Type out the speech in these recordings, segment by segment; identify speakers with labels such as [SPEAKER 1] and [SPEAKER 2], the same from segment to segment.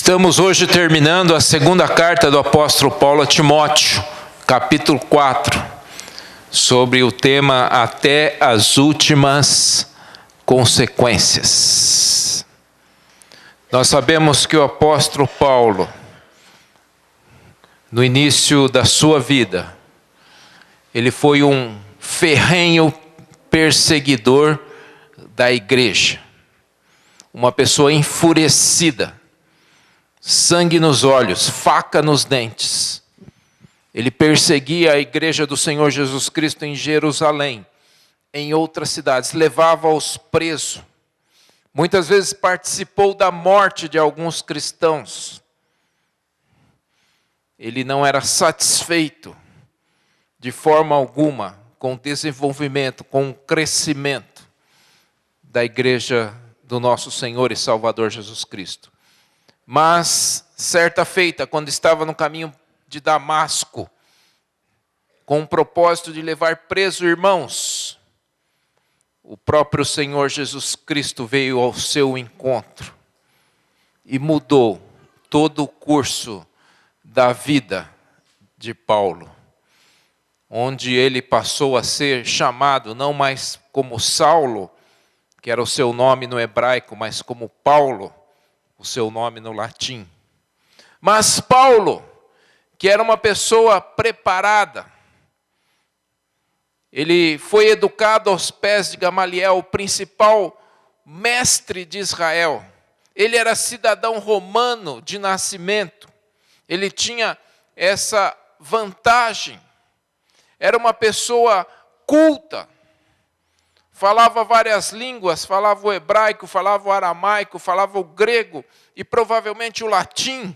[SPEAKER 1] Estamos hoje terminando a segunda carta do apóstolo Paulo a Timóteo, capítulo 4, sobre o tema até as últimas consequências. Nós sabemos que o apóstolo Paulo, no início da sua vida, ele foi um ferrenho perseguidor da igreja, uma pessoa enfurecida, sangue nos olhos, faca nos dentes. Ele perseguia a igreja do Senhor Jesus Cristo em Jerusalém, em outras cidades, levava-os presos. Muitas vezes participou da morte de alguns cristãos. Ele não era satisfeito de forma alguma com o desenvolvimento, com o crescimento da igreja do nosso Senhor e Salvador Jesus Cristo. Mas, certa feita, quando estava no caminho de Damasco, com o propósito de levar preso irmãos, o próprio Senhor Jesus Cristo veio ao seu encontro e mudou todo o curso da vida de Paulo, onde ele passou a ser chamado não mais como Saulo, que era o seu nome no hebraico, mas como Paulo, o seu nome no latim. Mas Paulo, que era uma pessoa preparada, ele foi educado aos pés de Gamaliel, o principal mestre de Israel. Ele era cidadão romano de nascimento. Ele tinha essa vantagem. Era uma pessoa culta. Falava várias línguas, falava o hebraico, falava o aramaico, falava o grego e provavelmente o latim.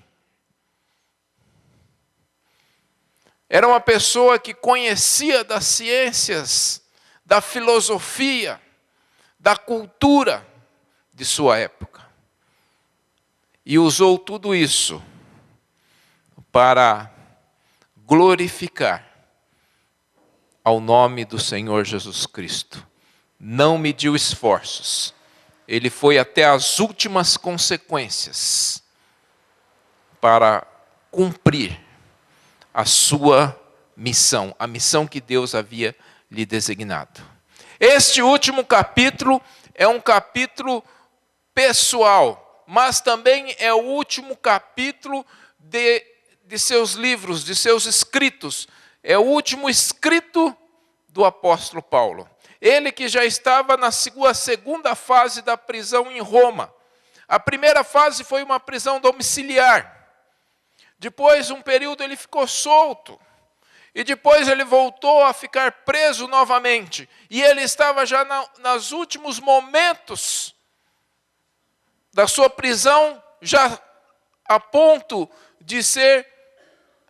[SPEAKER 1] Era uma pessoa que conhecia das ciências, da filosofia, da cultura de sua época. E usou tudo isso para glorificar ao nome do Senhor Jesus Cristo. Não mediu esforços. Ele foi até as últimas consequências para cumprir a sua missão, a missão que Deus havia lhe designado. Este último capítulo é um capítulo pessoal, mas também é o último capítulo de seus livros, de seus escritos. É o último escrito do apóstolo Paulo. Ele que já estava na sua segunda fase da prisão em Roma. A primeira fase foi uma prisão domiciliar. Depois, um período, ele ficou solto. E depois ele voltou a ficar preso novamente. E ele estava já nos últimos momentos da sua prisão, já a ponto de ser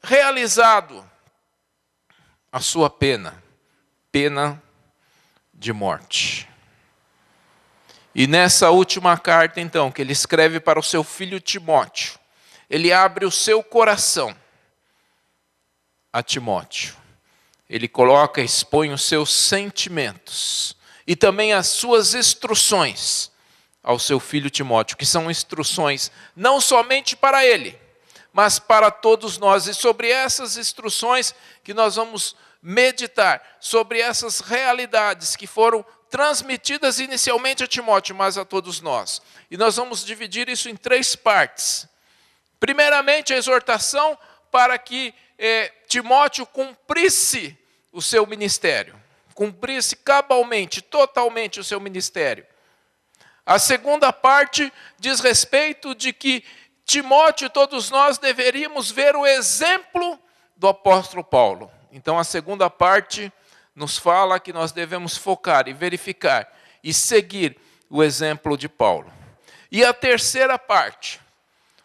[SPEAKER 1] realizado a sua pena de morte. E nessa última carta, então, que ele escreve para o seu filho Timóteo, ele abre o seu coração a Timóteo. Ele coloca, expõe os seus sentimentos e também as suas instruções ao seu filho Timóteo, que são instruções não somente para ele, mas para todos nós. E sobre essas instruções que nós vamos meditar, sobre essas realidades que foram transmitidas inicialmente a Timóteo, mas a todos nós. E nós vamos dividir isso em 3 partes. Primeiramente, a exortação para que Timóteo cumprisse o seu ministério. Cumprisse cabalmente, totalmente o seu ministério. A segunda parte diz respeito de que Timóteo e todos nós deveríamos ver o exemplo do apóstolo Paulo. Então a segunda parte nos fala que nós devemos focar e verificar e seguir o exemplo de Paulo. E a terceira parte,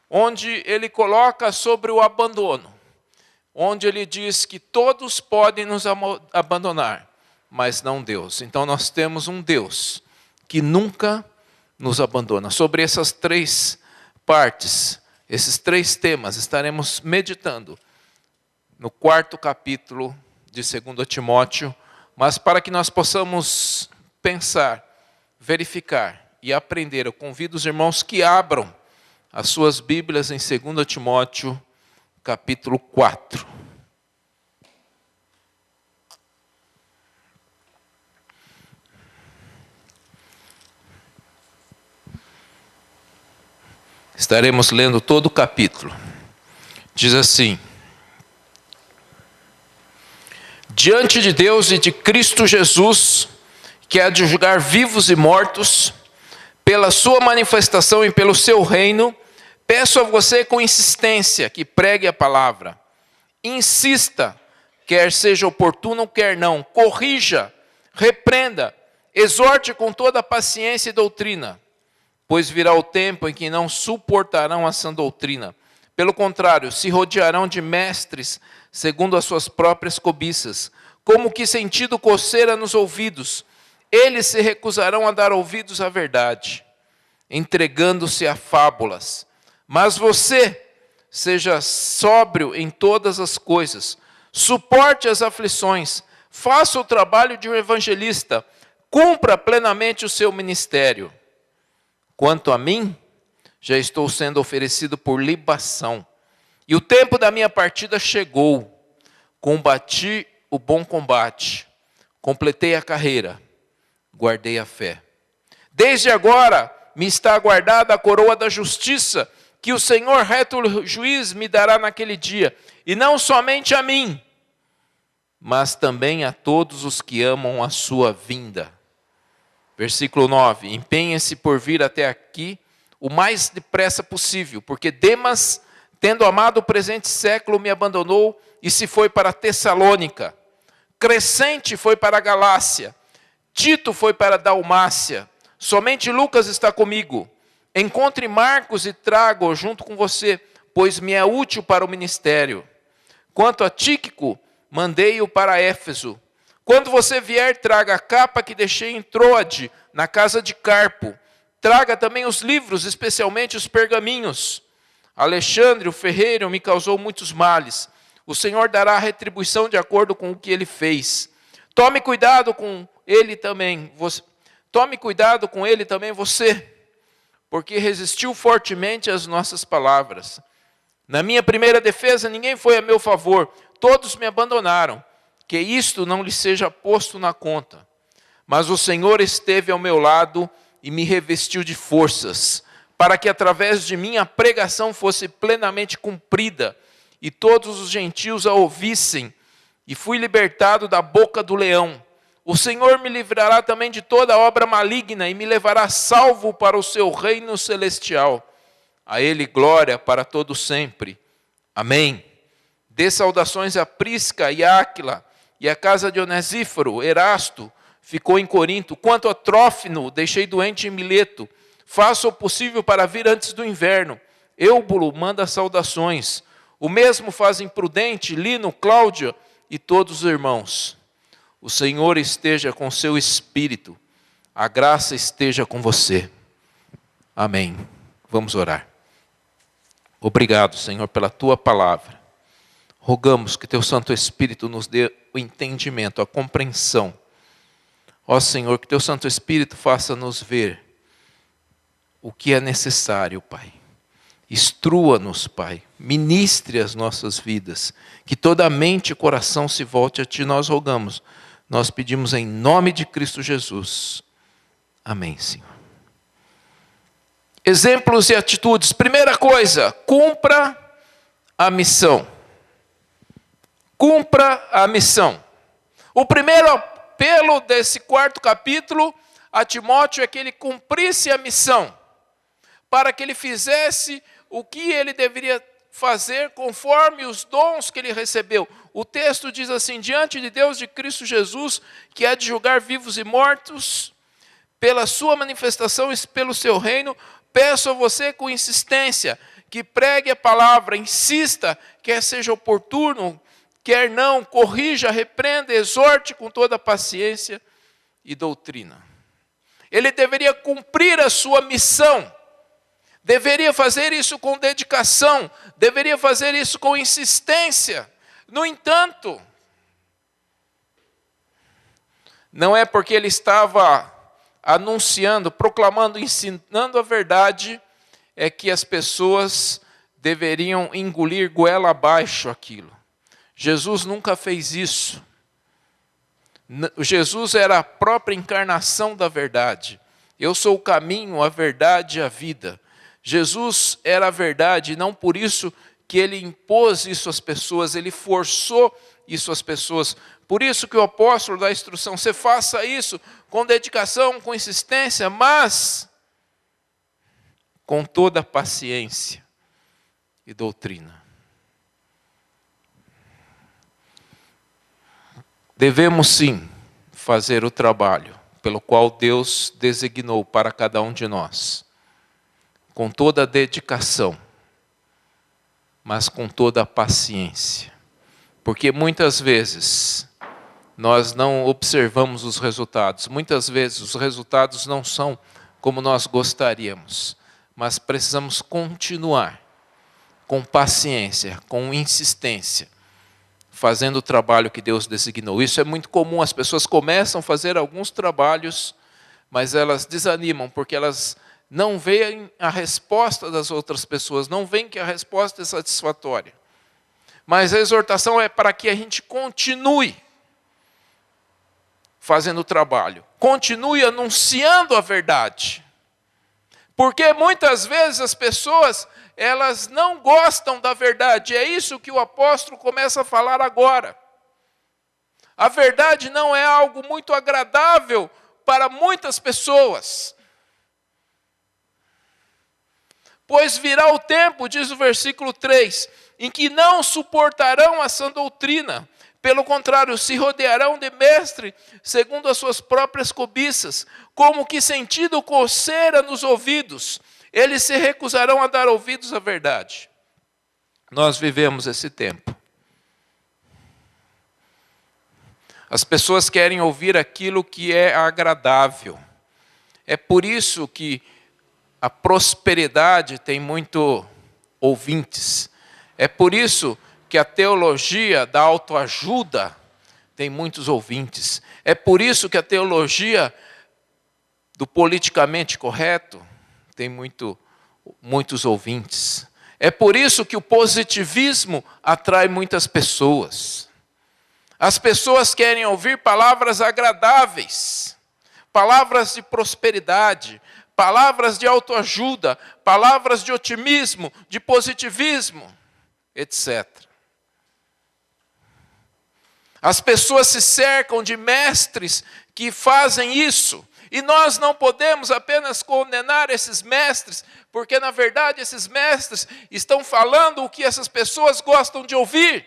[SPEAKER 1] onde ele coloca sobre o abandono, onde ele diz que todos podem nos abandonar, mas não Deus. Então nós temos um Deus que nunca nos abandona. Sobre essas 3 partes, esses 3 temas, estaremos meditando no 4º capítulo de 2 Timóteo, mas para que nós possamos pensar, verificar e aprender, eu convido os irmãos que abram as suas Bíblias em 2 Timóteo, capítulo 4. Estaremos lendo todo o capítulo. Diz assim: diante de Deus e de Cristo Jesus, que há de julgar vivos e mortos, pela sua manifestação e pelo seu reino, peço a você com insistência que pregue a palavra. Insista, quer seja oportuno, quer não. Corrija, repreenda, exorte com toda paciência e doutrina, pois virá o tempo em que não suportarão a sã doutrina. Pelo contrário, se rodearão de mestres, segundo as suas próprias cobiças, como que sentindo coceira nos ouvidos. Eles se recusarão a dar ouvidos à verdade, entregando-se a fábulas. Mas você, seja sóbrio em todas as coisas, suporte as aflições, faça o trabalho de um evangelista, cumpra plenamente o seu ministério. Quanto a mim, já estou sendo oferecido por libação, e o tempo da minha partida chegou. Combati o bom combate, completei a carreira, guardei a fé. Desde agora me está aguardada a coroa da justiça, que o Senhor reto juiz me dará naquele dia, e não somente a mim, mas também a todos os que amam a sua vinda. Versículo 9, empenhe-se por vir até aqui o mais depressa possível, porque Demas, tendo amado o presente século, me abandonou e se foi para Tessalônica. Crescente foi para a Galácia, Tito foi para a Dalmácia, somente Lucas está comigo. Encontre Marcos e trago-o junto com você, pois me é útil para o ministério. Quanto a Tíquico, mandei-o para Éfeso. Quando você vier, traga a capa que deixei em Troade, na casa de Carpo. Traga também os livros, especialmente os pergaminhos. Alexandre, o ferreiro, me causou muitos males. O Senhor dará a retribuição de acordo com o que ele fez. Tome cuidado com ele também, você, porque resistiu fortemente às nossas palavras. Na minha primeira defesa, ninguém foi a meu favor, todos me abandonaram. Que isto não lhe seja posto na conta. Mas o Senhor esteve ao meu lado e me revestiu de forças, para que através de mim a pregação fosse plenamente cumprida, e todos os gentios a ouvissem, e fui libertado da boca do leão. O Senhor me livrará também de toda obra maligna, e me levará salvo para o seu reino celestial. A ele glória para todo sempre. Amém. Dê saudações a Prisca e a Áquila, e a casa de Onesíforo. Erasto ficou em Corinto. Quanto a Trófimo, deixei doente em Mileto. Faça o possível para vir antes do inverno. Eubulo manda saudações. O mesmo fazem Prudente, Lino, Cláudia e todos os irmãos. O Senhor esteja com seu espírito. A graça esteja com você. Amém. Vamos orar. Obrigado, Senhor, pela tua palavra. Rogamos que teu Santo Espírito nos dê o entendimento, a compreensão. Ó Senhor, que teu Santo Espírito faça-nos ver o que é necessário, Pai. Instrua-nos, Pai. Ministre as nossas vidas. Que toda a mente e coração se volte a Ti, nós rogamos. Nós pedimos em nome de Cristo Jesus. Amém, Senhor. Exemplos e atitudes. Primeira coisa, cumpra a missão. Cumpra a missão. O primeiro apelo desse 4º capítulo a Timóteo é que ele cumprisse a missão, para que ele fizesse o que ele deveria fazer conforme os dons que ele recebeu. O texto diz assim: diante de Deus de Cristo Jesus, que há de julgar vivos e mortos, pela sua manifestação e pelo seu reino, peço a você com insistência que pregue a palavra, insista, quer seja oportuno, quer não, corrija, repreenda, exorte com toda paciência e doutrina. Ele deveria cumprir a sua missão, deveria fazer isso com dedicação, deveria fazer isso com insistência. No entanto, não é porque ele estava anunciando, proclamando, ensinando a verdade, é que as pessoas deveriam engolir goela abaixo aquilo. Jesus nunca fez isso. Jesus era a própria encarnação da verdade. Eu sou o caminho, a verdade e a vida. Jesus era a verdade, e não por isso que ele impôs isso às pessoas, ele forçou isso às pessoas. Por isso que o apóstolo dá a instrução: você faça isso com dedicação, com insistência, mas com toda paciência e doutrina. Devemos sim fazer o trabalho pelo qual Deus designou para cada um de nós, com toda a dedicação, mas com toda a paciência. Porque muitas vezes nós não observamos os resultados, muitas vezes os resultados não são como nós gostaríamos, mas precisamos continuar com paciência, com insistência, fazendo o trabalho que Deus designou. Isso é muito comum, as pessoas começam a fazer alguns trabalhos, mas elas desanimam, porque elas não veem a resposta das outras pessoas, não veem que a resposta é satisfatória. Mas a exortação é para que a gente continue fazendo o trabalho, continue anunciando a verdade. Porque muitas vezes as pessoas, elas não gostam da verdade. É isso que o apóstolo começa a falar agora. A verdade não é algo muito agradável para muitas pessoas. Pois virá o tempo, diz o versículo 3, em que não suportarão a sã doutrina. Pelo contrário, se rodearão de mestre, segundo as suas próprias cobiças, como que sentindo coceira nos ouvidos. Eles se recusarão a dar ouvidos à verdade. Nós vivemos esse tempo. As pessoas querem ouvir aquilo que é agradável. É por isso que a prosperidade tem muito ouvintes. É por isso que a teologia da autoajuda tem muitos ouvintes. É por isso que a teologia do politicamente correto tem muitos ouvintes. É por isso que o positivismo atrai muitas pessoas. As pessoas querem ouvir palavras agradáveis, palavras de prosperidade, palavras de autoajuda, palavras de otimismo, de positivismo, etc. As pessoas se cercam de mestres que fazem isso. E nós não podemos apenas condenar esses mestres, porque na verdade esses mestres estão falando o que essas pessoas gostam de ouvir.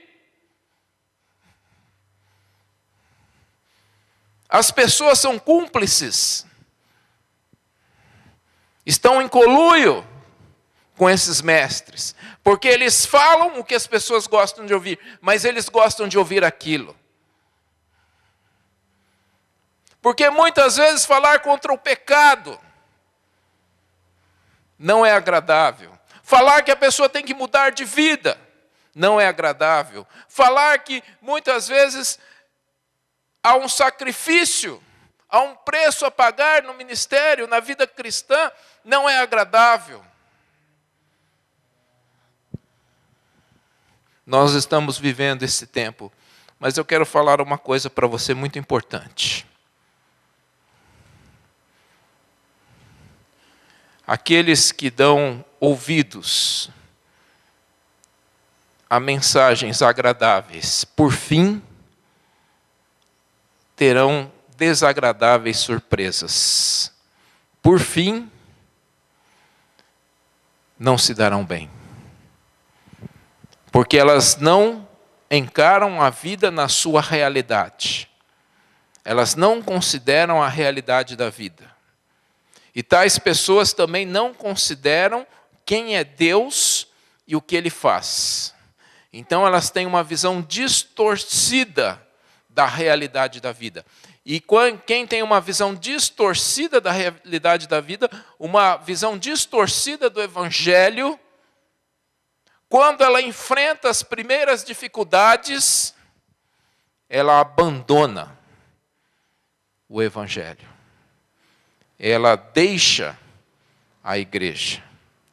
[SPEAKER 1] As pessoas são cúmplices. Estão em conluio com esses mestres, porque eles falam o que as pessoas gostam de ouvir, mas eles gostam de ouvir aquilo. Porque muitas vezes falar contra o pecado não é agradável. Falar que a pessoa tem que mudar de vida não é agradável. Falar que muitas vezes há um sacrifício, há um preço a pagar no ministério, na vida cristã, não é agradável. Nós estamos vivendo esse tempo, mas eu quero falar uma coisa para você muito importante. Aqueles que dão ouvidos a mensagens agradáveis, por fim, terão desagradáveis surpresas. Por fim, não se darão bem. Porque elas não encaram a vida na sua realidade. Elas não consideram a realidade da vida. E tais pessoas também não consideram quem é Deus e o que Ele faz. Então elas têm uma visão distorcida da realidade da vida. E quem tem uma visão distorcida da realidade da vida, uma visão distorcida do Evangelho, quando ela enfrenta as primeiras dificuldades, ela abandona o Evangelho. Ela deixa a igreja.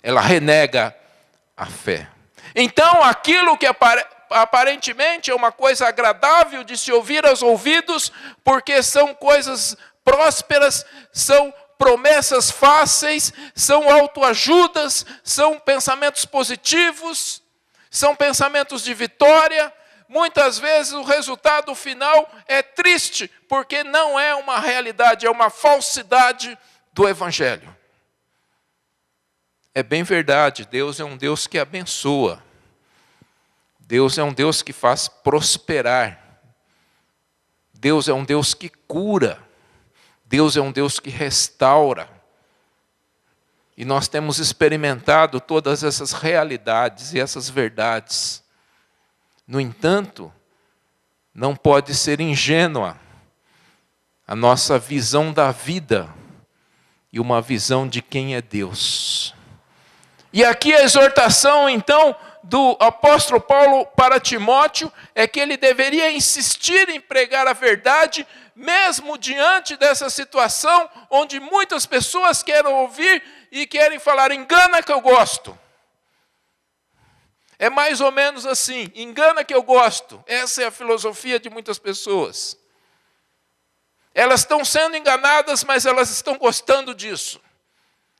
[SPEAKER 1] ela renega a fé. Então, aquilo que aparentemente é uma coisa agradável de se ouvir aos ouvidos, porque são coisas prósperas, são promessas fáceis, são autoajudas, são pensamentos positivos, são pensamentos de vitória. Muitas vezes o resultado final é triste, porque não é uma realidade, é uma falsidade do Evangelho. É bem verdade, Deus é um Deus que abençoa. Deus é um Deus que faz prosperar. Deus é um Deus que cura. Deus é um Deus que restaura. E nós temos experimentado todas essas realidades e essas verdades. No entanto, não pode ser ingênua a nossa visão da vida e uma visão de quem é Deus. E aqui a exortação, então, do apóstolo Paulo para Timóteo é que ele deveria insistir em pregar a verdade, mesmo diante dessa situação onde muitas pessoas querem ouvir e querem falar, engana que eu gosto. É mais ou menos assim, engana que eu gosto. Essa é a filosofia de muitas pessoas. Elas estão sendo enganadas, mas elas estão gostando disso.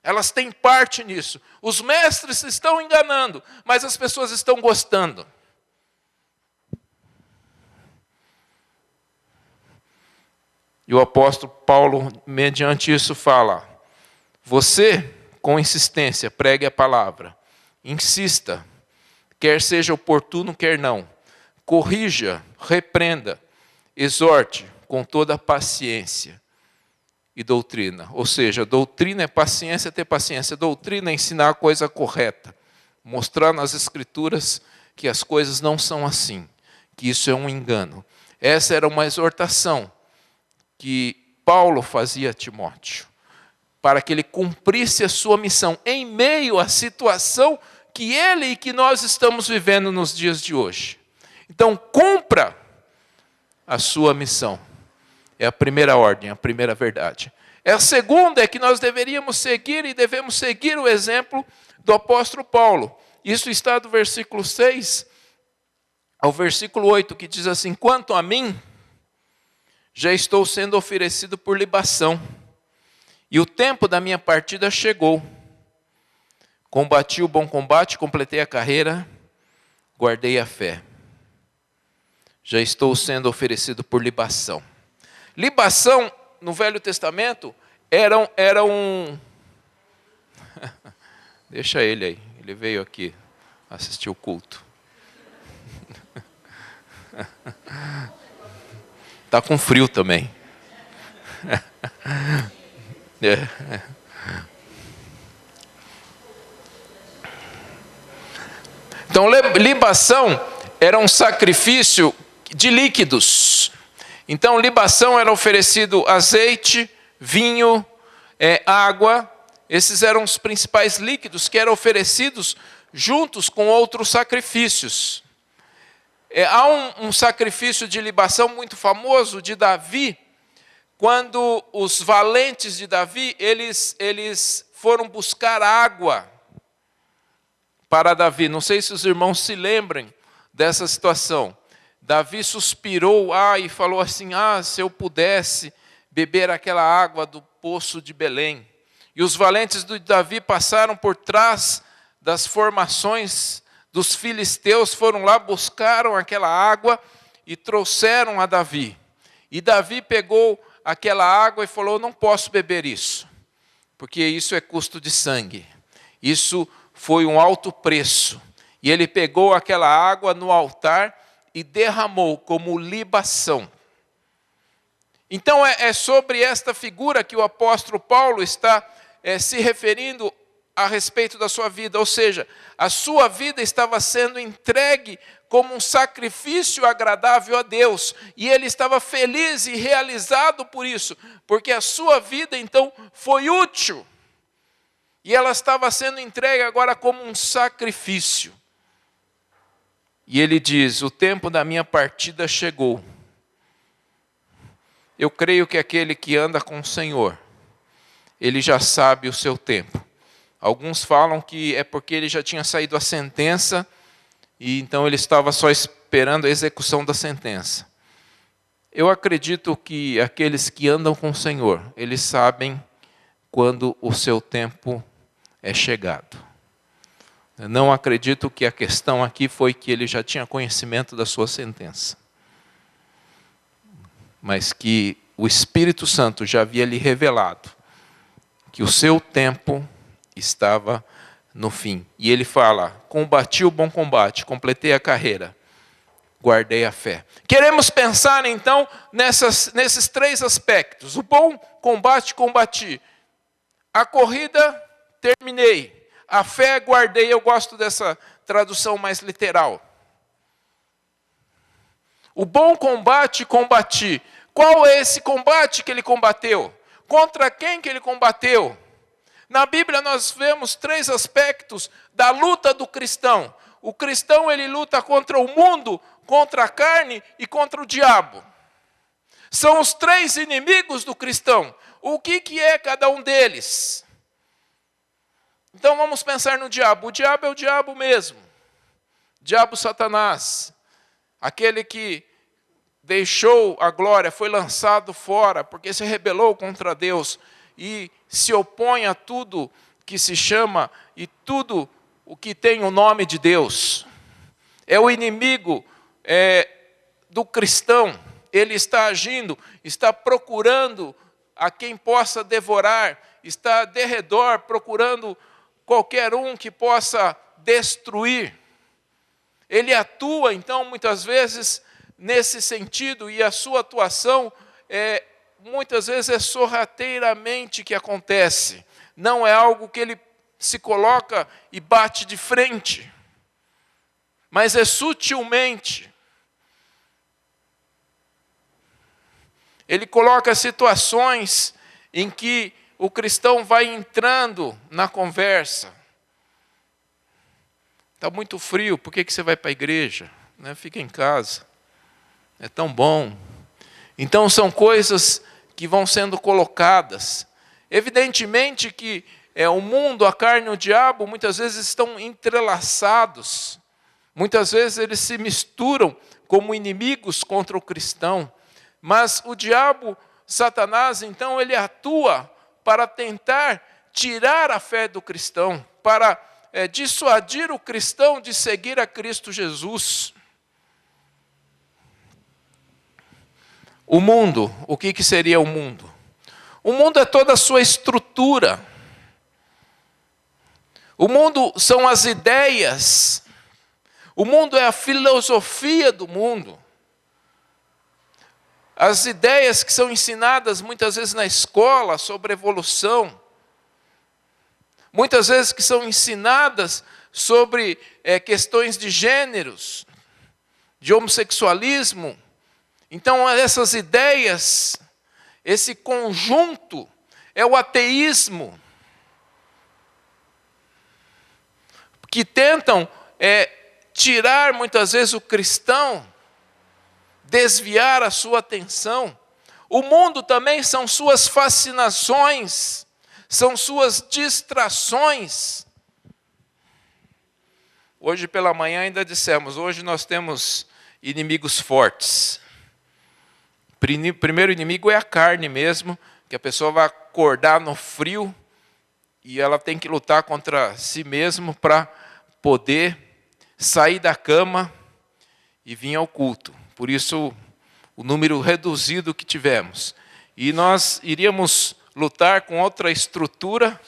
[SPEAKER 1] Elas têm parte nisso. Os mestres estão enganando, mas as pessoas estão gostando. E o apóstolo Paulo, mediante isso, fala: você, com insistência, pregue a palavra. Insista, quer seja oportuno, quer não. Corrija, repreenda, exorte com toda a paciência e doutrina. Ou seja, doutrina é paciência, ter paciência. Doutrina é ensinar a coisa correta. Mostrar nas Escrituras que as coisas não são assim. Que isso é um engano. Essa era uma exortação que Paulo fazia a Timóteo. Para que ele cumprisse a sua missão em meio à situação que ele e que nós estamos vivendo nos dias de hoje. Então, cumpra a sua missão. É a primeira ordem, a primeira verdade. A segunda é que nós deveríamos seguir e devemos seguir o exemplo do apóstolo Paulo. Isso está do versículo 6 ao versículo 8, que diz assim: quanto a mim, já estou sendo oferecido por libação, e o tempo da minha partida chegou. Combati o bom combate, completei a carreira, guardei a fé. Já estou sendo oferecido por libação. Libação, no Velho Testamento, era um... Deixa ele aí, ele veio aqui assistir o culto. Está com frio também. Então, libação era um sacrifício de líquidos. Então, libação era oferecido azeite, vinho, água. Esses eram os principais líquidos que eram oferecidos juntos com outros sacrifícios. Há um sacrifício de libação muito famoso de Davi, quando os valentes de Davi, eles foram buscar água para Davi. Não sei se os irmãos se lembram dessa situação. Davi suspirou e falou assim: se eu pudesse beber aquela água do poço de Belém. E os valentes de Davi passaram por trás das formações dos filisteus, foram lá, buscaram aquela água e trouxeram a Davi. E Davi pegou aquela água e falou: não posso beber isso, porque isso é custo de sangue. Isso foi um alto preço. E ele pegou aquela água no altar e derramou como libação. Então é sobre esta figura que o apóstolo Paulo está se referindo a respeito da sua vida. Ou seja, a sua vida estava sendo entregue como um sacrifício agradável a Deus. E ele estava feliz e realizado por isso, porque a sua vida então foi útil. E ela estava sendo entregue agora como um sacrifício. E ele diz: o tempo da minha partida chegou. Eu creio que aquele que anda com o Senhor, ele já sabe o seu tempo. Alguns falam que é porque ele já tinha saído a sentença e então ele estava só esperando a execução da sentença. Eu acredito que aqueles que andam com o Senhor, eles sabem quando o seu tempo é chegado. Eu não acredito que a questão aqui foi que ele já tinha conhecimento da sua sentença, mas que o Espírito Santo já havia lhe revelado que o seu tempo estava no fim. E ele fala: combati o bom combate, completei a carreira, guardei a fé. Queremos pensar então nesses três aspectos. O bom combate, combati. A corrida, terminei. A fé, guardei. Eu gosto dessa tradução mais literal. O bom combate, combati. Qual é esse combate que ele combateu? Contra quem que ele combateu? Na Bíblia nós vemos três aspectos da luta do cristão. O cristão ele luta contra o mundo, contra a carne e contra o diabo. São os três inimigos do cristão. O que é cada um deles? Então vamos pensar no diabo. O diabo é o diabo mesmo. Diabo Satanás. Aquele que deixou a glória, foi lançado fora, porque se rebelou contra Deus e se opõe a tudo que se chama e tudo o que tem o nome de Deus. É o inimigo do cristão. Ele está agindo, está procurando a quem possa devorar, está de redor procurando qualquer um que possa destruir. Ele atua, então, muitas vezes, nesse sentido, e a sua atuação, muitas vezes, é sorrateiramente que acontece. Não é algo que ele se coloca e bate de frente, mas é sutilmente. Ele coloca situações em que o cristão vai entrando na conversa. Está muito frio, por que você vai para a igreja? Fica em casa. É tão bom. Então são coisas que vão sendo colocadas. Evidentemente que o mundo, a carne e o diabo muitas vezes estão entrelaçados. Muitas vezes eles se misturam como inimigos contra o cristão. Mas o diabo, Satanás, então, ele atua para tentar tirar a fé do cristão, para dissuadir o cristão de seguir a Cristo Jesus. O mundo, o que seria o mundo? O mundo é toda a sua estrutura. O mundo são as ideias. O mundo é a filosofia do mundo. As ideias que são ensinadas muitas vezes na escola sobre evolução. Muitas vezes que são ensinadas sobre questões de gêneros, de homossexualismo. Então, essas ideias, esse conjunto, é o ateísmo, que tentam tirar muitas vezes o cristão, desviar a sua atenção. O mundo também são suas fascinações, são suas distrações. Hoje pela manhã ainda dissemos, hoje nós temos inimigos fortes. Primeiro inimigo é a carne mesmo, que a pessoa vai acordar no frio e ela tem que lutar contra si mesmo para poder sair da cama e vir ao culto. Por isso, o número reduzido que tivemos. E nós iríamos lutar com outra estrutura,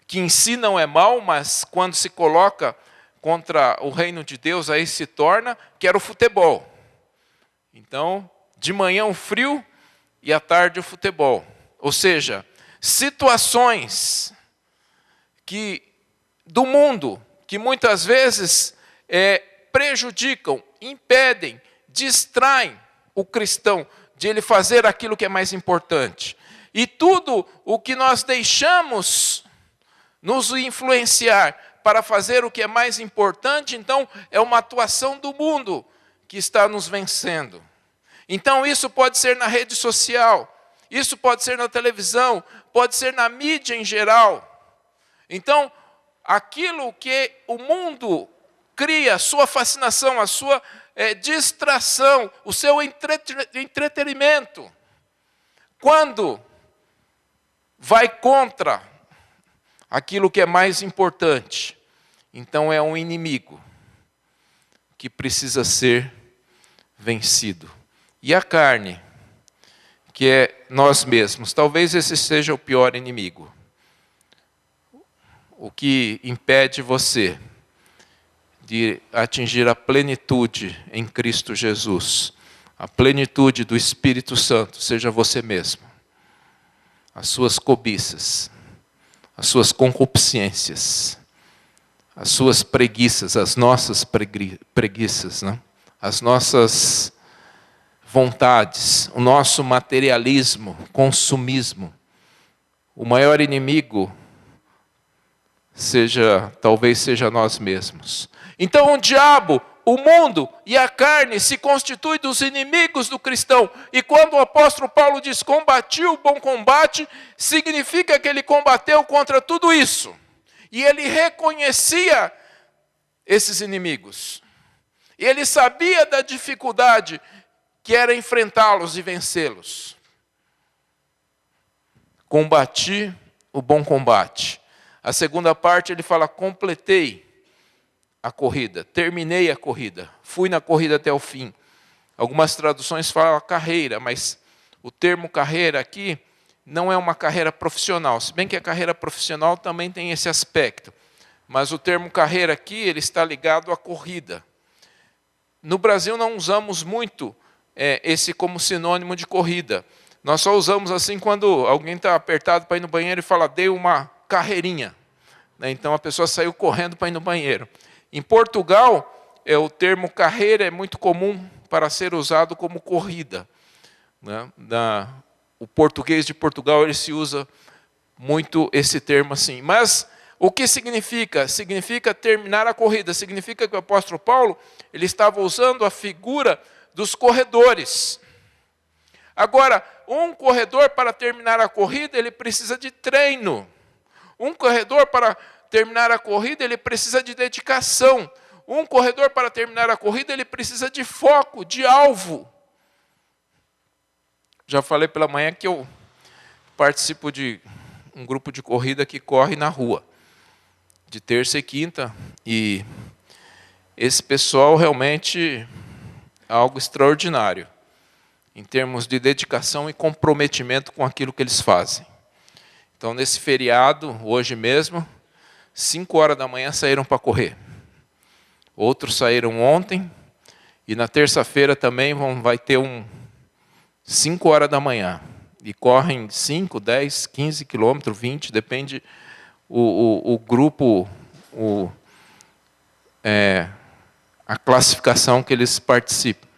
[SPEAKER 1] que em si não é mal, mas quando se coloca contra o reino de Deus, aí se torna, que era o futebol. Então, de manhã o frio e à tarde o futebol. Ou seja, situações do mundo que muitas vezes prejudicam, impedem, distraem o cristão de ele fazer aquilo que é mais importante. E tudo o que nós deixamos nos influenciar para fazer o que é mais importante, então é uma atuação do mundo que está nos vencendo. Então isso pode ser na rede social, isso pode ser na televisão, pode ser na mídia em geral. Então, aquilo que o mundo cria, a sua fascinação, a sua distração, o seu entretenimento, quando vai contra aquilo que é mais importante, então é um inimigo que precisa ser vencido. E a carne, que é nós mesmos, talvez esse seja o pior inimigo. O que impede você de atingir a plenitude em Cristo Jesus, a plenitude do Espírito Santo, seja você mesmo. As suas cobiças, as suas concupiscências, as suas preguiças, as nossas preguiças, né? As nossas vontades, o nosso materialismo, consumismo. O maior inimigo talvez seja nós mesmos. Então o diabo, o mundo e a carne se constituem dos inimigos do cristão. E quando o apóstolo Paulo diz combati o bom combate, significa que ele combateu contra tudo isso. E ele reconhecia esses inimigos. E ele sabia da dificuldade que era enfrentá-los e vencê-los. Combati o bom combate. A segunda parte ele fala, completei a corrida, terminei a corrida, fui na corrida até o fim. Algumas traduções falam carreira, mas o termo carreira aqui não é uma carreira profissional, se bem que a carreira profissional também tem esse aspecto. Mas o termo carreira aqui, ele está ligado à corrida. No Brasil não usamos muito esse como sinônimo de corrida. Nós só usamos assim quando alguém está apertado para ir no banheiro e fala, dei uma carreirinha. Então a pessoa saiu correndo para ir no banheiro. Em Portugal, o termo carreira é muito comum para ser usado como corrida. O português de Portugal ele se usa muito esse termo assim. Mas o que significa? Significa terminar a corrida. Significa que o apóstolo Paulo ele estava usando a figura dos corredores. Agora, um corredor para terminar a corrida, ele precisa de treino. Um corredor para terminar a corrida, ele precisa de dedicação. Um corredor para terminar a corrida, ele precisa de foco, de alvo. Já falei pela manhã que eu participo de um grupo de corrida que corre na rua, de terça e quinta, e esse pessoal realmente é algo extraordinário, em termos de dedicação e comprometimento com aquilo que eles fazem. Então, nesse feriado, hoje mesmo, 5 horas da manhã saíram para correr. Outros saíram ontem, e na terça-feira também vai ter 5 horas da manhã. E correm 5, 10, 15 quilômetros, 20, depende o grupo, a classificação que eles participam.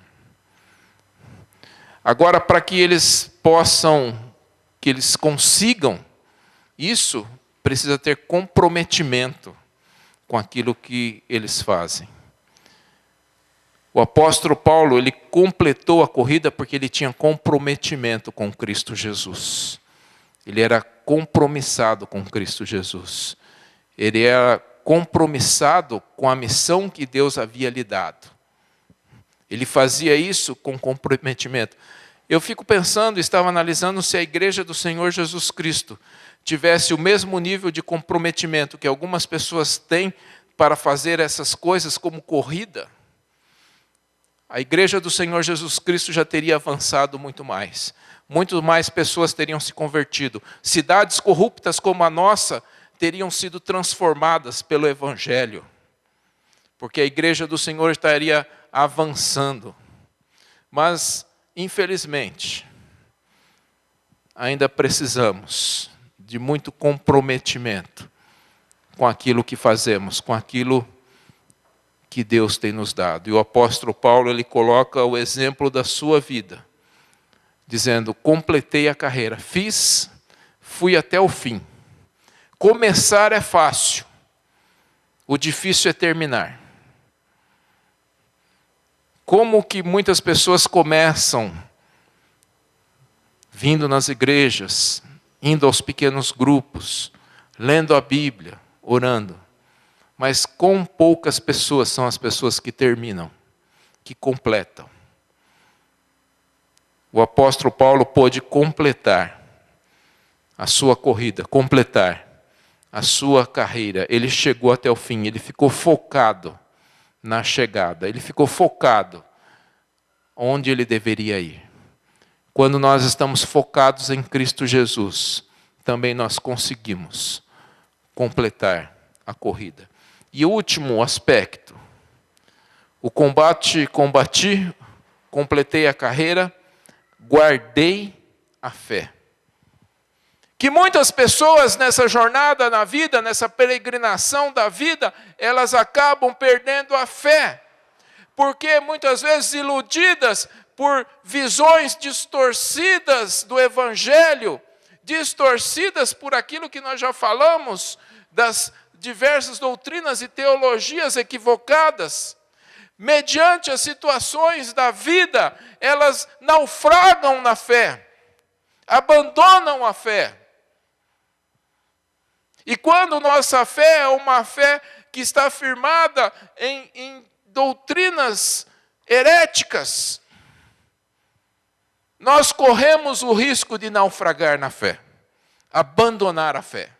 [SPEAKER 1] Agora, para que eles consigam isso, precisa ter comprometimento com aquilo que eles fazem. O apóstolo Paulo, ele completou a corrida porque ele tinha comprometimento com Cristo Jesus. Ele era compromissado com Cristo Jesus. Ele era compromissado com a missão que Deus havia lhe dado. Ele fazia isso com comprometimento. Eu fico pensando, estava analisando se a igreja do Senhor Jesus Cristo tivesse o mesmo nível de comprometimento que algumas pessoas têm para fazer essas coisas como corrida, a igreja do Senhor Jesus Cristo já teria avançado muito mais. Muito mais pessoas teriam se convertido. Cidades corruptas como a nossa teriam sido transformadas pelo Evangelho. Porque a igreja do Senhor estaria avançando. Mas, infelizmente, ainda precisamos de muito comprometimento com aquilo que fazemos, com aquilo que Deus tem nos dado. E o apóstolo Paulo, ele coloca o exemplo da sua vida, dizendo, completei a carreira, fui até o fim. Começar é fácil, o difícil é terminar. Como que muitas pessoas começam vindo nas igrejas, indo aos pequenos grupos, lendo a Bíblia, orando. Mas com poucas pessoas são as pessoas que terminam, que completam. O apóstolo Paulo pôde completar a sua corrida, completar a sua carreira. Ele chegou até o fim, ele ficou focado na chegada, ele ficou focado onde ele deveria ir. Quando nós estamos focados em Cristo Jesus, também nós conseguimos completar a corrida. E o último aspecto, o combate combati, completei a carreira, guardei a fé. Que muitas pessoas nessa jornada na vida, nessa peregrinação da vida, elas acabam perdendo a fé. Porque muitas vezes iludidas por visões distorcidas do Evangelho, distorcidas por aquilo que nós já falamos, das diversas doutrinas e teologias equivocadas, mediante as situações da vida, elas naufragam na fé, abandonam a fé. E quando nossa fé é uma fé que está firmada em doutrinas heréticas, nós corremos o risco de naufragar na fé, abandonar a fé.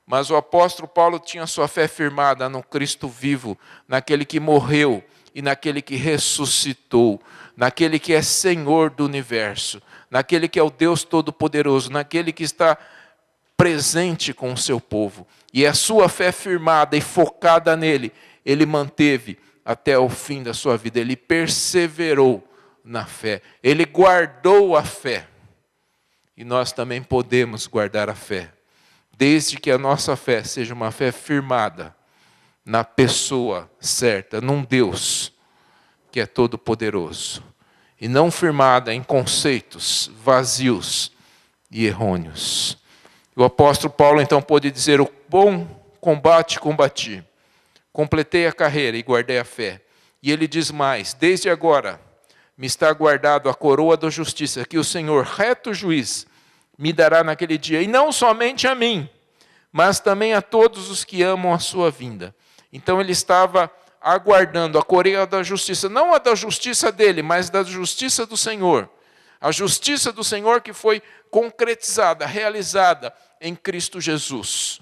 [SPEAKER 1] Mas o apóstolo Paulo tinha sua fé firmada no Cristo vivo, naquele que morreu e naquele que ressuscitou, naquele que é Senhor do universo, naquele que é o Deus Todo-Poderoso, naquele que está presente com o seu povo. E a sua fé firmada e focada nele, ele manteve até o fim da sua vida. Ele perseverou na fé. Ele guardou a fé. E nós também podemos guardar a fé, desde que a nossa fé seja uma fé firmada na pessoa certa, num Deus que é todo-poderoso, e não firmada em conceitos vazios e errôneos. O apóstolo Paulo então pôde dizer: o bom combate combati, completei a carreira e guardei a fé. E ele diz mais: desde agora me está guardado a coroa da justiça, que o Senhor, reto juiz, me dará naquele dia, e não somente a mim, mas também a todos os que amam a sua vinda. Então ele estava aguardando a coroa da justiça, não a da justiça dele, mas da justiça do Senhor. A justiça do Senhor que foi concretizada, realizada em Cristo Jesus.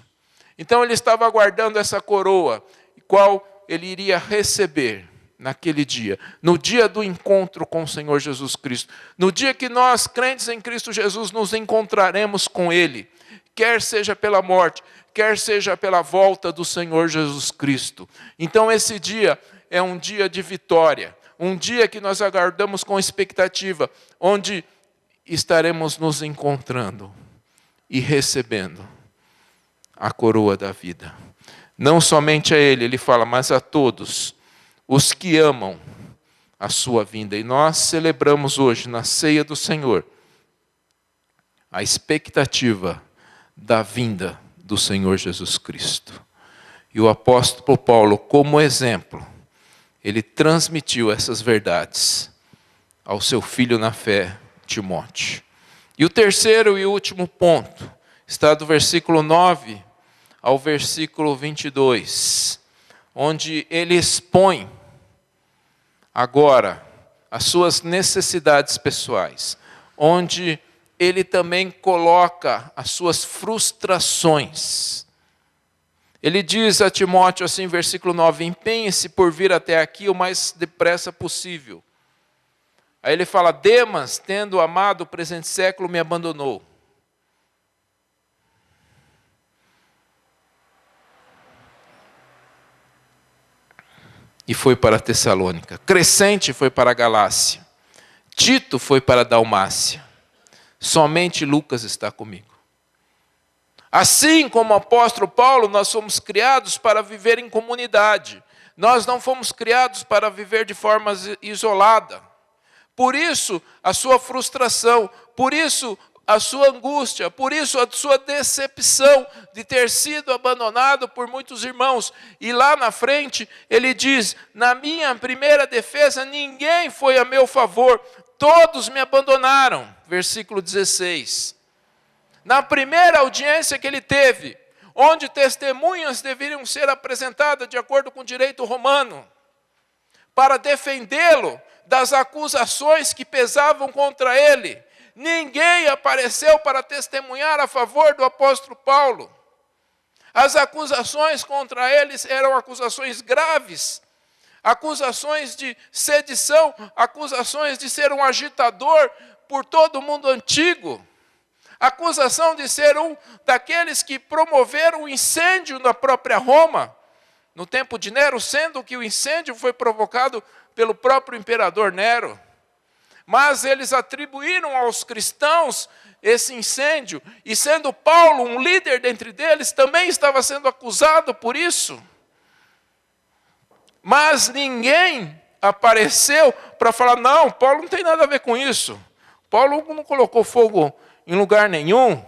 [SPEAKER 1] Então ele estava aguardando essa coroa, qual ele iria receber naquele dia, no dia do encontro com o Senhor Jesus Cristo, no dia que nós, crentes em Cristo Jesus, nos encontraremos com Ele, quer seja pela morte, quer seja pela volta do Senhor Jesus Cristo. Então esse dia é um dia de vitória, um dia que nós aguardamos com expectativa, onde estaremos nos encontrando e recebendo a coroa da vida. Não somente a Ele, Ele fala, mas a todos os que amam a sua vinda. E nós celebramos hoje, na ceia do Senhor, a expectativa da vinda do Senhor Jesus Cristo. E o apóstolo Paulo, como exemplo, ele transmitiu essas verdades ao seu filho na fé, Timóteo. E o terceiro e último ponto está do versículo 9 ao versículo 22, onde ele expõe agora as suas necessidades pessoais, onde ele também coloca as suas frustrações. Ele diz a Timóteo assim, versículo 9, empenhe-se por vir até aqui o mais depressa possível. Aí ele fala, Demas, tendo amado o presente século, me abandonou. E foi para a Tessalônica. Crescente foi para a Galácia. Tito foi para a Dalmácia. Somente Lucas está comigo. Assim como o apóstolo Paulo, nós fomos criados para viver em comunidade. Nós não fomos criados para viver de forma isolada. Por isso, a sua frustração, por isso, a sua angústia, por isso, a sua decepção de ter sido abandonado por muitos irmãos. E lá na frente, ele diz, na minha primeira defesa, ninguém foi a meu favor, todos me abandonaram. Versículo 16. Na primeira audiência que ele teve, onde testemunhas deveriam ser apresentadas de acordo com o direito romano, para defendê-lo das acusações que pesavam contra ele. Ninguém apareceu para testemunhar a favor do apóstolo Paulo. As acusações contra eles eram acusações graves, acusações de sedição, acusações de ser um agitador por todo o mundo antigo, acusação de ser um daqueles que promoveram o incêndio na própria Roma, no tempo de Nero, sendo que o incêndio foi provocado pelo próprio imperador Nero. Mas eles atribuíram aos cristãos esse incêndio, e sendo Paulo um líder dentre deles, também estava sendo acusado por isso. Mas ninguém apareceu para falar, não, Paulo não tem nada a ver com isso. Paulo não colocou fogo em lugar nenhum.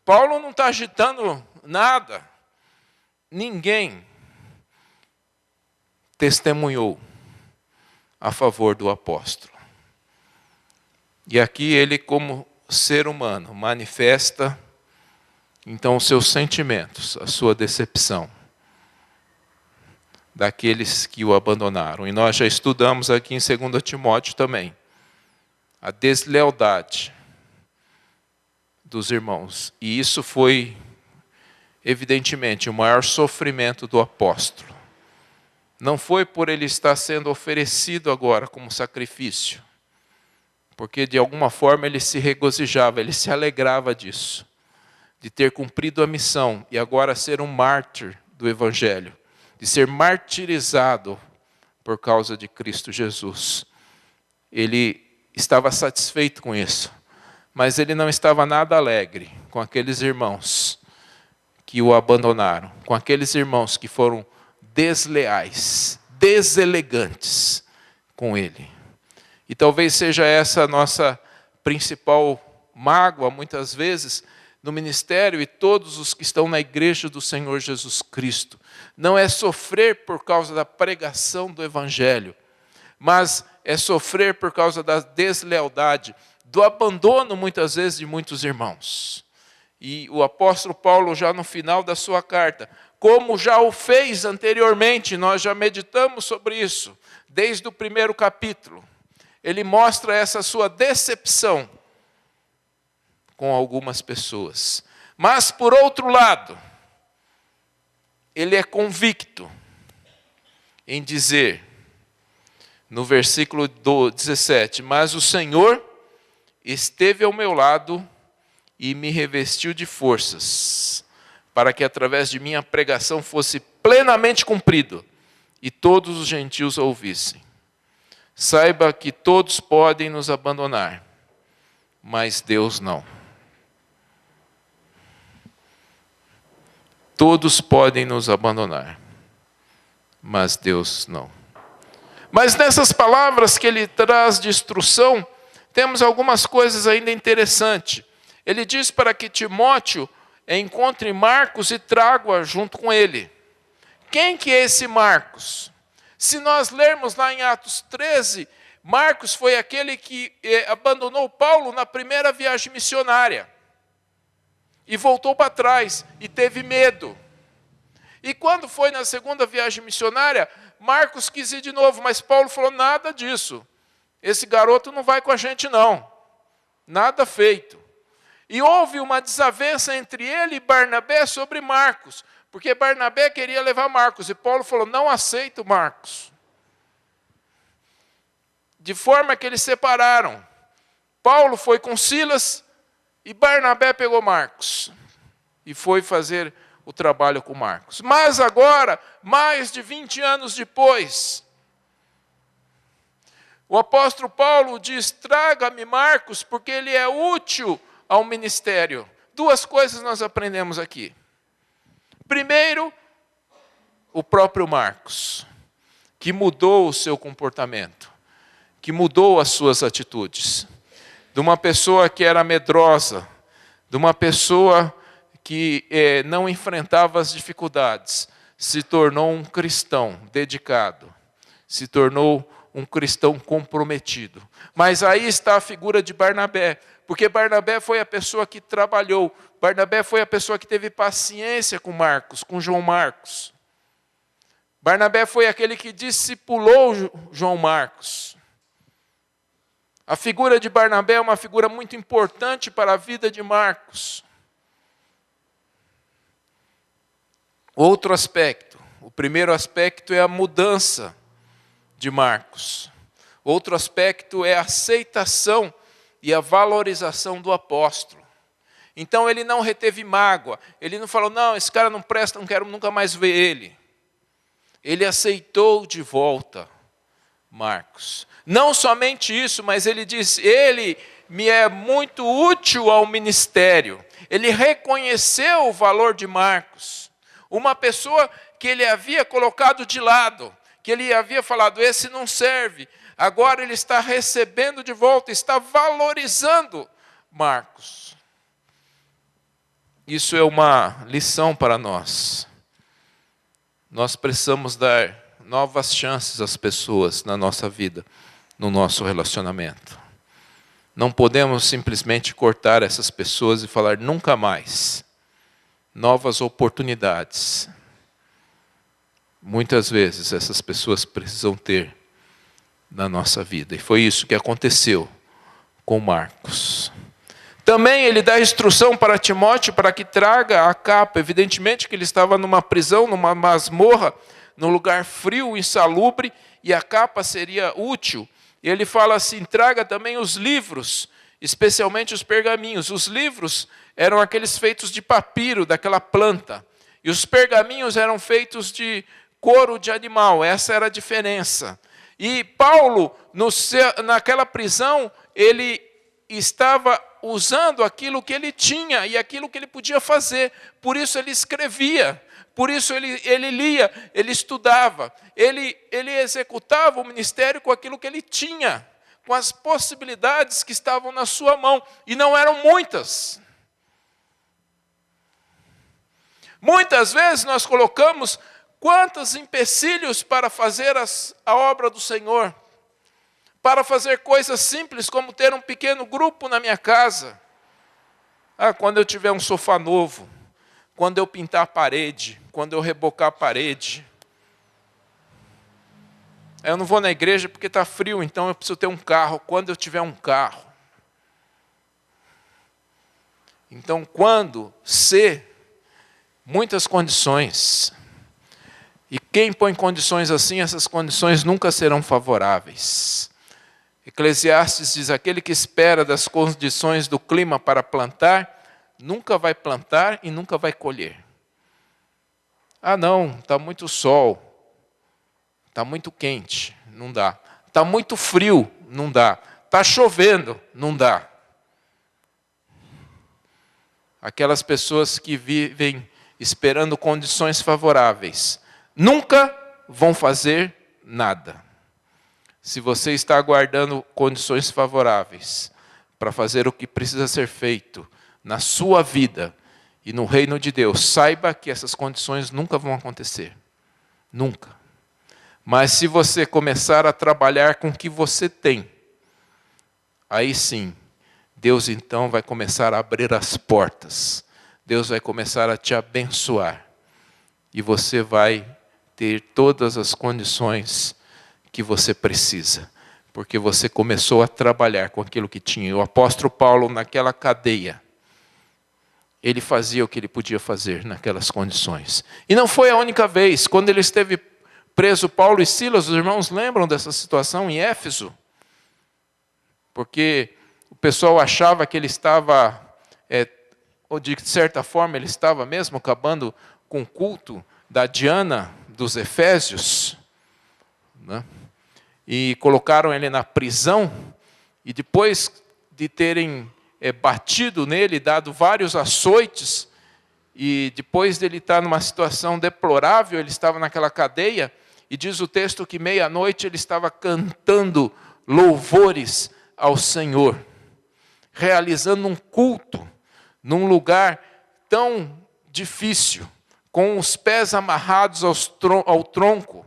[SPEAKER 1] Paulo não está agitando nada. Ninguém testemunhou a favor do apóstolo. E aqui ele, como ser humano, manifesta então os seus sentimentos, a sua decepção daqueles que o abandonaram. E nós já estudamos aqui em 2 Timóteo também a deslealdade dos irmãos. E isso foi, evidentemente, o maior sofrimento do apóstolo. Não foi por ele estar sendo oferecido agora como sacrifício, porque de alguma forma ele se regozijava, ele se alegrava disso, de ter cumprido a missão e agora ser um mártir do Evangelho, de ser martirizado por causa de Cristo Jesus. Ele estava satisfeito com isso, mas ele não estava nada alegre com aqueles irmãos que o abandonaram, com aqueles irmãos que foram desleais, deselegantes com ele. E talvez seja essa a nossa principal mágoa, muitas vezes, no ministério e todos os que estão na igreja do Senhor Jesus Cristo. Não é sofrer por causa da pregação do Evangelho, mas é sofrer por causa da deslealdade, do abandono, muitas vezes, de muitos irmãos. E o apóstolo Paulo, já no final da sua carta, como já o fez anteriormente, nós já meditamos sobre isso, desde o primeiro capítulo, ele mostra essa sua decepção com algumas pessoas. Mas, por outro lado, ele é convicto em dizer, no versículo 17, mas o Senhor esteve ao meu lado e me revestiu de forças, para que através de minha pregação fosse plenamente cumprido e todos os gentios a ouvissem. Saiba que todos podem nos abandonar, mas Deus não. Todos podem nos abandonar, mas Deus não. Mas nessas palavras que ele traz de instrução, temos algumas coisas ainda interessantes. Ele diz para que Timóteo encontre Marcos e traga-o junto com ele. Quem que é esse Marcos? Se nós lermos lá em Atos 13, Marcos foi aquele que abandonou Paulo na primeira viagem missionária. E voltou para trás, e teve medo. E quando foi na segunda viagem missionária, Marcos quis ir de novo, mas Paulo falou, nada disso. Esse garoto não vai com a gente não. Nada feito. E houve uma desavença entre ele e Barnabé sobre Marcos, porque Barnabé queria levar Marcos, e Paulo falou, não aceito Marcos. De forma que eles separaram. Paulo foi com Silas, e Barnabé pegou Marcos, e foi fazer o trabalho com Marcos. Mas agora, mais de 20 anos depois, o apóstolo Paulo diz, traga-me Marcos, porque ele é útil ao ministério. Duas coisas nós aprendemos aqui. Primeiro, o próprio Marcos, que mudou o seu comportamento, que mudou as suas atitudes. De uma pessoa que era medrosa, de uma pessoa que não enfrentava as dificuldades, se tornou um cristão dedicado, se tornou um cristão comprometido. Mas aí está a figura de Barnabé. Porque Barnabé foi a pessoa que trabalhou. Barnabé foi a pessoa que teve paciência com Marcos, com João Marcos. Barnabé foi aquele que discipulou João Marcos. A figura de Barnabé é uma figura muito importante para a vida de Marcos. Outro aspecto. O primeiro aspecto é a mudança de Marcos. Outro aspecto é a aceitação e a valorização do apóstolo. Então ele não reteve mágoa. Ele não falou, não, esse cara não presta, não quero nunca mais ver ele. Ele aceitou de volta Marcos. Não somente isso, mas ele diz, ele me é muito útil ao ministério. Ele reconheceu o valor de Marcos. Uma pessoa que ele havia colocado de lado, que ele havia falado, esse não serve. Agora ele está recebendo de volta, está valorizando Marcos. Isso é uma lição para nós. Nós precisamos dar novas chances às pessoas na nossa vida, no nosso relacionamento. Não podemos simplesmente cortar essas pessoas e falar nunca mais. Novas oportunidades. Muitas vezes essas pessoas precisam ter na nossa vida. E foi isso que aconteceu com Marcos. Também ele dá instrução para Timóteo para que traga a capa. Evidentemente que ele estava numa prisão, numa masmorra, num lugar frio, insalubre, e a capa seria útil. E ele fala assim, traga também os livros, especialmente os pergaminhos. Os livros eram aqueles feitos de papiro, daquela planta. E os pergaminhos eram feitos de couro de animal. Essa era a diferença. E Paulo, naquela prisão, ele estava usando aquilo que ele tinha e aquilo que ele podia fazer. Por isso ele escrevia, por isso ele lia, ele estudava, ele executava o ministério com aquilo que ele tinha, com as possibilidades que estavam na sua mão, e não eram muitas. Muitas vezes nós colocamos quantos empecilhos para fazer a obra do Senhor, para fazer coisas simples como ter um pequeno grupo na minha casa. Quando eu tiver um sofá novo, quando eu pintar a parede, quando eu rebocar a parede. Eu não vou na igreja porque está frio, então eu preciso ter um carro, quando eu tiver um carro. Então, muitas condições. E quem põe condições assim, essas condições nunca serão favoráveis. Eclesiastes diz, aquele que espera das condições do clima para plantar, nunca vai plantar e nunca vai colher. Não, está muito sol, está muito quente, não dá. Está muito frio, não dá. Está chovendo, não dá. Aquelas pessoas que vivem esperando condições favoráveis, nunca vão fazer nada. Se você está aguardando condições favoráveis para fazer o que precisa ser feito na sua vida e no reino de Deus, saiba que essas condições nunca vão acontecer. Nunca. Mas se você começar a trabalhar com o que você tem, aí sim, Deus então vai começar a abrir as portas. Deus vai começar a te abençoar. E você vai ter todas as condições que você precisa, porque você começou a trabalhar com aquilo que tinha. O apóstolo Paulo, naquela cadeia, ele fazia o que ele podia fazer naquelas condições. E não foi a única vez. Quando ele esteve preso, Paulo e Silas, os irmãos lembram dessa situação em Éfeso? Porque o pessoal achava que ele estava, ou de certa forma ele estava mesmo acabando com o culto da Diana dos Efésios, né? E colocaram ele na prisão, e depois de terem batido nele, dado vários açoites, e depois dele estar numa situação deplorável, ele estava naquela cadeia, e diz o texto que meia-noite ele estava cantando louvores ao Senhor, realizando um culto num lugar tão difícil, com os pés amarrados ao tronco,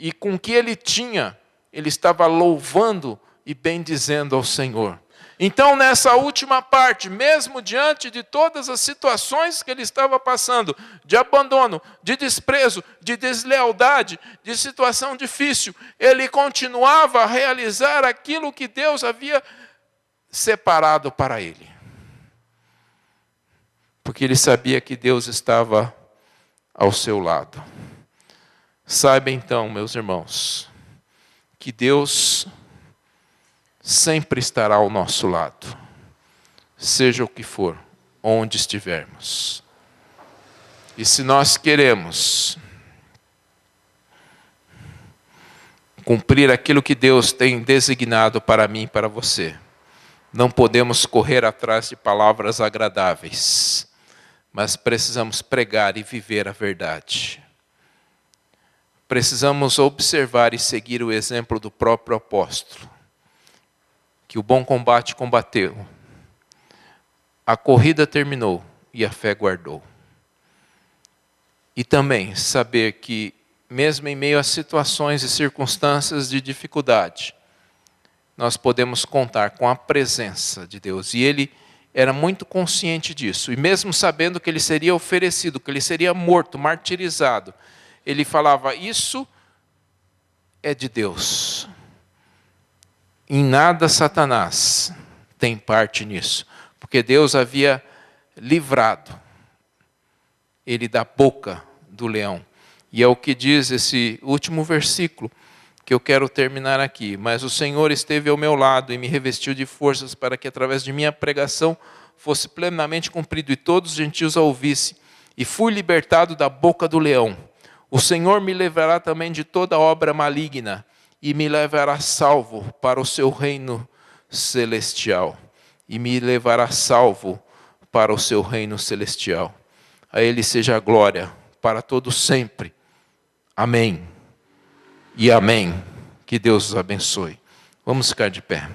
[SPEAKER 1] e com o que ele tinha, ele estava louvando e bendizendo ao Senhor. Então, nessa última parte, mesmo diante de todas as situações que ele estava passando, de abandono, de desprezo, de deslealdade, de situação difícil, ele continuava a realizar aquilo que Deus havia separado para ele. Porque ele sabia que Deus estava ao seu lado. Saiba então, meus irmãos, que Deus sempre estará ao nosso lado, seja o que for, onde estivermos. E se nós queremos cumprir aquilo que Deus tem designado para mim e para você, não podemos correr atrás de palavras agradáveis, mas precisamos pregar e viver a verdade. Precisamos observar e seguir o exemplo do próprio apóstolo, que o bom combate combateu, a corrida terminou e a fé guardou. E também saber que, mesmo em meio a situações e circunstâncias de dificuldade, nós podemos contar com a presença de Deus. E ele era muito consciente disso. E mesmo sabendo que ele seria oferecido, que ele seria morto, martirizado, ele falava, isso é de Deus. Em nada Satanás tem parte nisso, porque Deus havia livrado ele da boca do leão. E é o que diz esse último versículo, que eu quero terminar aqui. Mas o Senhor esteve ao meu lado e me revestiu de forças para que através de minha pregação fosse plenamente cumprido e todos os gentios a ouvissem. E fui libertado da boca do leão. O Senhor me livrará também de toda obra maligna e me levará salvo para o seu reino celestial. E me levará salvo para o seu reino celestial. A Ele seja a glória para todos sempre. Amém. E amém. Que Deus os abençoe. Vamos ficar de pé.